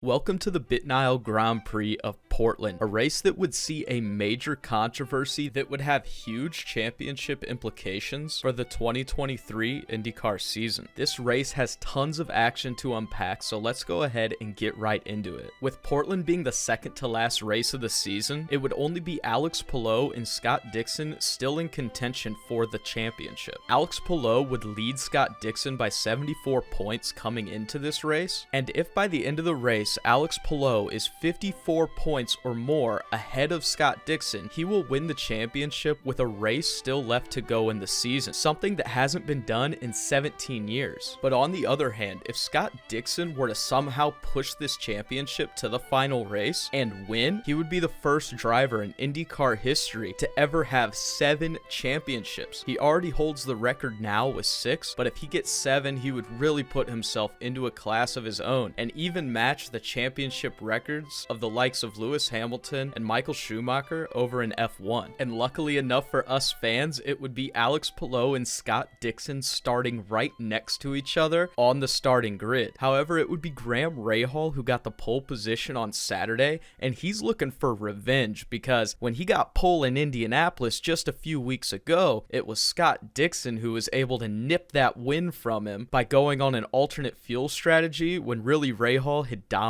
Welcome to the BitNile Grand Prix of Portland, a race that would see a major controversy that would have huge championship implications for the 2023 IndyCar season. This race has tons of action to unpack, so let's go ahead and get right into it. With Portland being the second to last race of the season, it would only be Alex Palou and Scott Dixon still in contention for the championship. Alex Palou would lead Scott Dixon by 74 points coming into this race, and if by the end of the race Alex Palou is 54 points or more ahead of Scott Dixon, he will win the championship with a race still left to go in the season, something that hasn't been done in 17 years. But on the other hand, if Scott Dixon were to somehow push this championship to the final race and win, he would be the first driver in IndyCar history to ever have 7 championships. He already holds the record now with 6, but if he gets 7, he would really put himself into a class of his own and even match the championship records of the likes of Lewis Hamilton and Michael Schumacher over in F1. And luckily enough for us fans, it would be Alex Palou and Scott Dixon starting right next to each other on the starting grid. However, it would be Graham Rahal who got the pole position on Saturday, and he's looking for revenge because when he got pole in Indianapolis just a few weeks ago, it was Scott Dixon who was able to nip that win from him by going on an alternate fuel strategy when really Rahal had dominated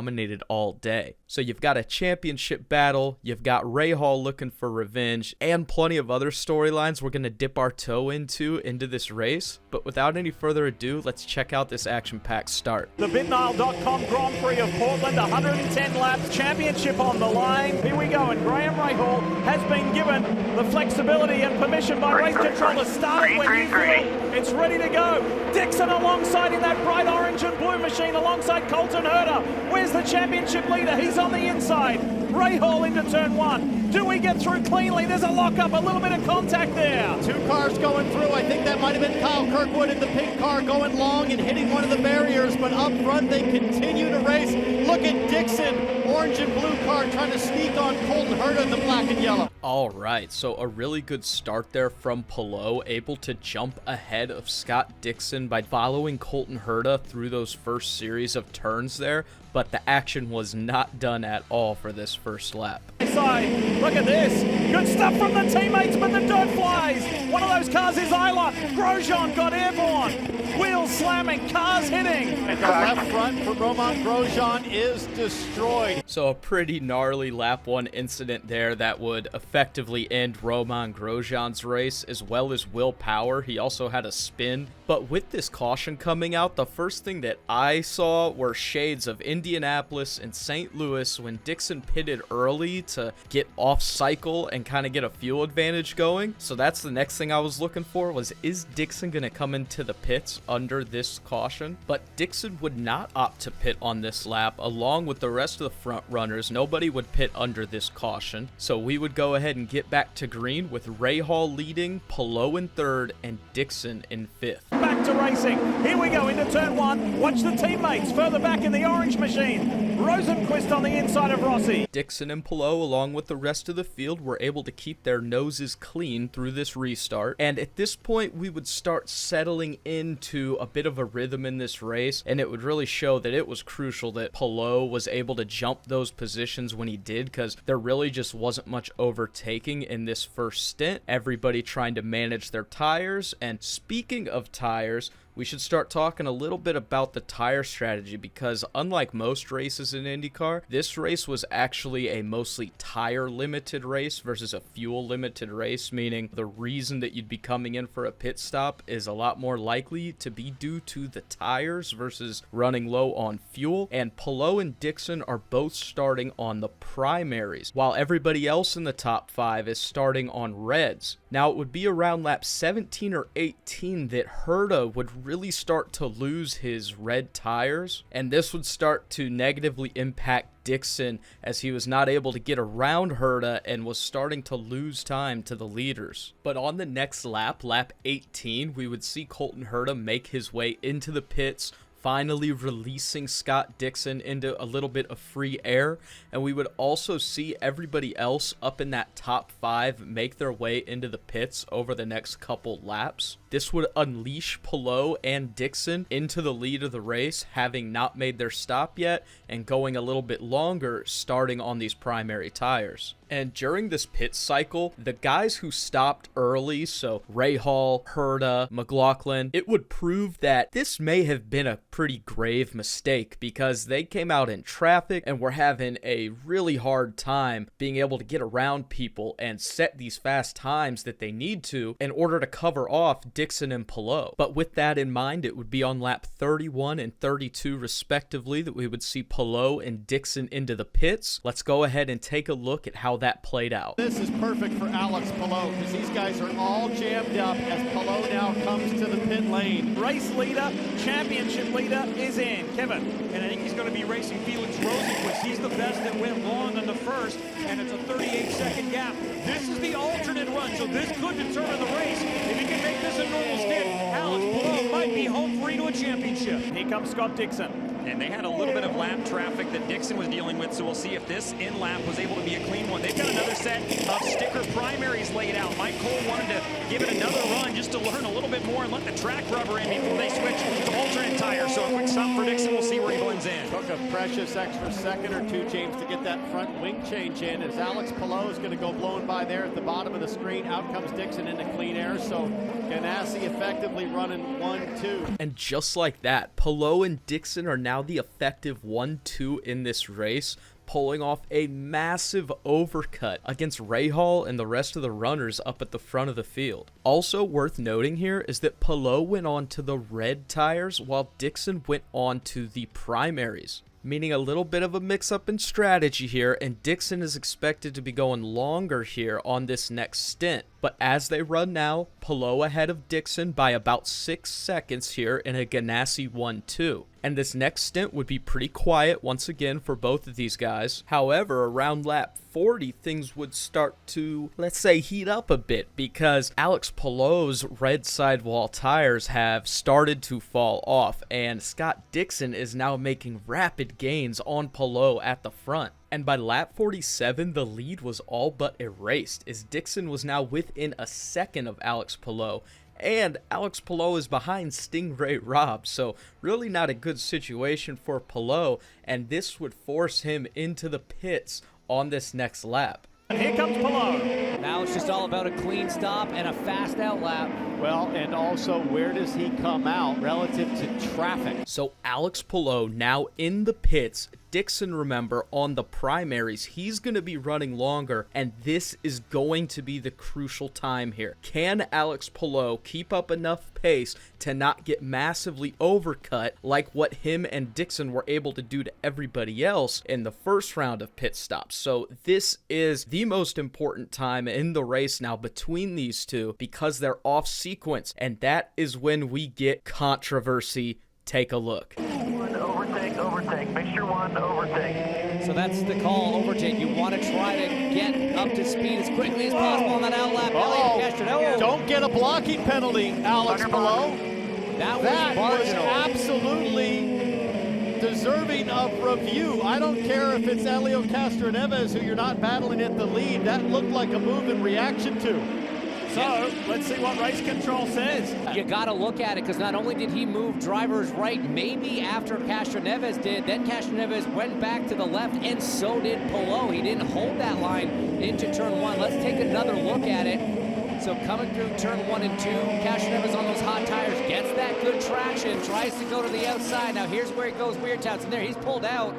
all day. So you've got a championship battle, you've got Rahal looking for revenge, and plenty of other storylines we're going to dip our toe into this race. But without any further ado, let's check out this action-packed start. The BitNile.com Grand Prix of Portland, 110 laps, championship on the line. Here we go, and Graham Rahal has been given the flexibility and permission by race control to start it when you feel it's ready to go. Dixon alongside in that bright orange and blue machine alongside Colton Herta. Where's the championship leader? He's on the inside. Rahal into turn 1. Do we get through cleanly? There's a lockup, a little bit of contact there. 2 cars going through. I think that might have been Kyle Kirkwood in the pink car going long and hitting one of the barriers, but up front they continue to race. Look at Dixon, orange and blue car, trying to sneak on Colton Herta in the black and yellow. All right, so a really good start there from Palou, able to jump ahead of Scott Dixon by following Colton Herta through those first series of turns there, but the action was not done at all for this first lap. Look at this. Good stuff from the teammates, but the dirt flies. One of those cars is Isla. Grosjean got airborne. Wheels slamming, cars hitting. And the left front for Romain Grosjean is destroyed. So a pretty gnarly lap 1 incident there that would effectively end Romain Grosjean's race, as well as Will Power. He also had a spin. But with this caution coming out, the first thing that I saw were shades of Indianapolis and St. Louis when Dixon pitted early to get off cycle and kind of get a fuel advantage going. So that's the next thing I was looking for, was is Dixon going to come into the pits under this caution? But Dixon would not opt to pit on this lap. Along with the rest of the front runners, nobody would pit under this caution. So we would go ahead and get back to green with Rahal leading, Palou in 3rd, and Dixon in 5th. Back to racing. Here we go into turn 1. Watch the teammates further back in the orange machine. Rosenquist on the inside of Rossi. Dixon and Palou, along with the rest of the field, were able to keep their noses clean through this restart. And at this point, we would start settling into a bit of a rhythm in this race, and it would really show that it was crucial that Palou was able to jump those positions when he did, because there really just wasn't much overtaking in this first stint. Everybody trying to manage their tires. And speaking of tires, we should start talking a little bit about the tire strategy, because unlike most races in IndyCar, this race was actually a mostly tire limited race versus a fuel limited race, meaning the reason that you'd be coming in for a pit stop is a lot more likely to be due to the tires versus running low on fuel. And Palou and Dixon are both starting on the primaries, while everybody else in the top 5 is starting on reds. Now, it would be around lap 17 or 18 that Herta would really start to lose his red tires, and this would start to negatively impact Dixon as he was not able to get around Herta and was starting to lose time to the leaders. But on the next lap, lap 18, we would see Colton Herta make his way into the pits, finally releasing Scott Dixon into a little bit of free air, and we would also see everybody else up in that top 5 make their way into the pits over the next couple laps. This would unleash Palou and Dixon into the lead of the race, having not made their stop yet and going a little bit longer starting on these primary tires. And during this pit cycle, the guys who stopped early, so Rahal, Herta, McLaughlin, it would prove that this may have been a pretty grave mistake because they came out in traffic and were having a really hard time being able to get around people and set these fast times that they need to in order to cover off Dixon and Palou. But with that in mind, it would be on lap 31 and 32 respectively that we would see Palou and Dixon into the pits. Let's go ahead and take a look at how that played out. This is perfect for Alex Palou because these guys are all jammed up as Palou now comes to the pit lane. Race leader, championship leader is in. Kevin. And I think he's going to be racing Felix Rosenquist. He's the best that went long on the first, and it's a 38-second gap. This is the alternate run, so this could determine the race. If he can make this a normal stint, Alex Palou might be home free to a championship. Here comes Scott Dixon. And they had a little bit of lap traffic that Dixon was dealing with, so we'll see if this in-lap was able to be a clean one. They've got another set of sticker primaries laid out. Mike Cole wanted to give it another run just to learn a little bit more and let the track rubber in before they switch to alternate tires. So a quick stop for Dixon. We'll see where he blends in. Took a precious extra second or two, James, to get that front wing change in as Alex Palou is going to go blowing by there at the bottom of the screen. Out comes Dixon into clean air, so Ganassi effectively running 1-2. And just like that, Palou and Dixon are now the effective 1-2 in this race, pulling off a massive overcut against Rahal and the rest of the runners up at the front of the field. Also worth noting here is that Palou went on to the red tires while Dixon went on to the primaries, meaning a little bit of a mix-up in strategy here, and Dixon is expected to be going longer here on this next stint. But as they run now, Palou ahead of Dixon by about 6 seconds here in a Ganassi 1-2. And this next stint would be pretty quiet once again for both of these guys. However, around lap 40, things would start to, let's say, heat up a bit because Alex Palou's red sidewall tires have started to fall off, and Scott Dixon is now making rapid gains on Palou at the front. And by lap 47, the lead was all but erased, as Dixon was now within a second of Alex Palou, and Alex Palou is behind Stingray Robb, so really not a good situation for Palou, and this would force him into the pits on this next lap. And here comes Palou. Now it's just all about a clean stop and a fast out lap. Well, and also, where does he come out relative to traffic? So Alex Palou now in the pits. Dixon, remember, on the primaries, he's going to be running longer, and this is going to be the crucial time here. Can Alex Palou keep up enough pace to not get massively overcut like what him and Dixon were able to do to everybody else in the first round of pit stops? So this is the most important time in the race now between these two because they're off sequence, and that is when we get controversy. Take a look. Overtake. Make sure one overtake. So that's the call, overtake. You want to try to get up to speed as quickly as possible on that out lap. Don't get a blocking penalty, Alex Palou. That was absolutely deserving of review. I don't care if it's Helio Castroneves who you're not battling at the lead. That looked like a move in reaction to. So, let's see what race control says. You got to look at it because not only did he move drivers right, maybe after Castroneves did, then Castroneves went back to the left, and so did Palou. He didn't hold that line into turn one. Let's take another look at it. So coming through turn 1 and 2, Castroneves on those hot tires gets that good traction, tries to go to the outside. Now here's where he goes weird touts, and there he's pulled out.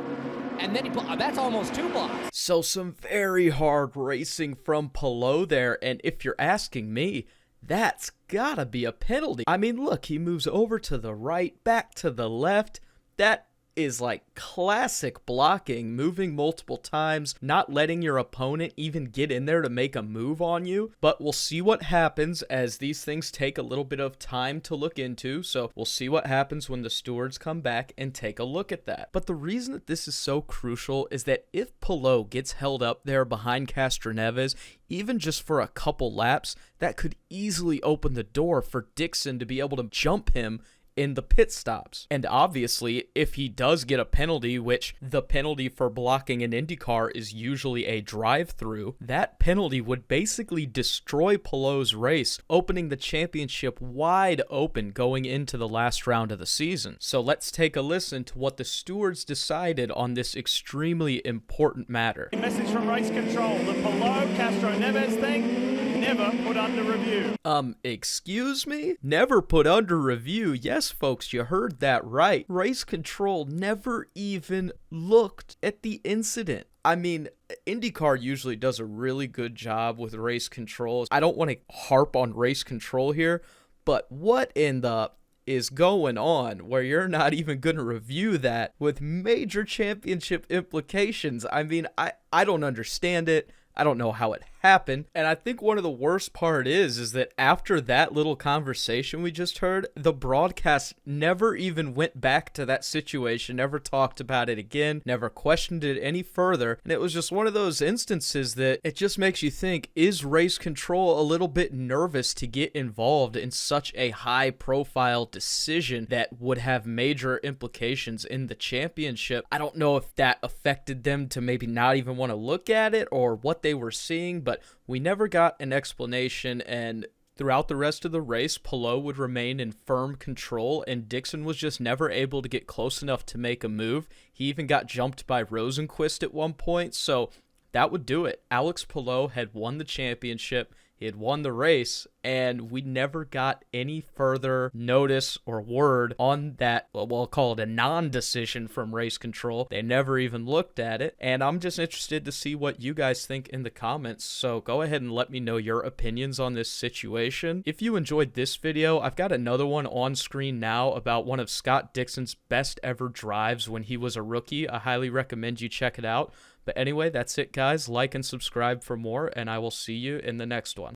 And then that's almost 2 blocks. So some very hard racing from Palou there, and if you're asking me, that's gotta be a penalty. I mean, look, he moves over to the right, back to the left. That is like classic blocking, moving multiple times, not letting your opponent even get in there to make a move on you. But we'll see what happens as these things take a little bit of time to look into. So we'll see what happens when the stewards come back and take a look at that. But the reason that this is so crucial is that if Palou gets held up there behind Castroneves, even just for a couple laps, that could easily open the door for Dixon to be able to jump him in the pit stops. And obviously, if he does get a penalty, which the penalty for blocking an IndyCar is usually a drive-through, that penalty would basically destroy Palou's race, opening the championship wide open going into the last round of the season. So let's take a listen to what the stewards decided on this extremely important matter. Message from race control. The Palou-Castro-Neves thing, never put under review. Excuse me? Never put under review? Yes, folks, you heard that right. Race control never even looked at the incident. I mean, IndyCar usually does a really good job with race controls. I don't want to harp on race control here, but what in the is going on where you're not even going to review that with major championship implications? I mean, I don't understand it. I don't know how it happened. And I think one of the worst part is that after that little conversation we just heard, the broadcast never even went back to that situation, never talked about it again, never questioned it any further. And it was just one of those instances that it just makes you think, is race control a little bit nervous to get involved in such a high profile decision that would have major implications in the championship? I don't know if that affected them to maybe not even want to look at it or what they were seeing, but we never got an explanation. And throughout the rest of the race, Palou would remain in firm control, and Dixon was just never able to get close enough to make a move. He even got jumped by Rosenquist at one point, so that would do it. Alex Palou had won the championship. He had won the race, and we never got any further notice or word on that. Well, we'll call it a non-decision from race control. They never even looked at it, and I'm just interested to see what you guys think in the comments, so go ahead and let me know your opinions on this situation. If you enjoyed this video, I've got another one on screen now about one of Scott Dixon's best ever drives when he was a rookie. I highly recommend you check it out. But anyway, that's it, guys. Like and subscribe for more, and I will see you in the next one.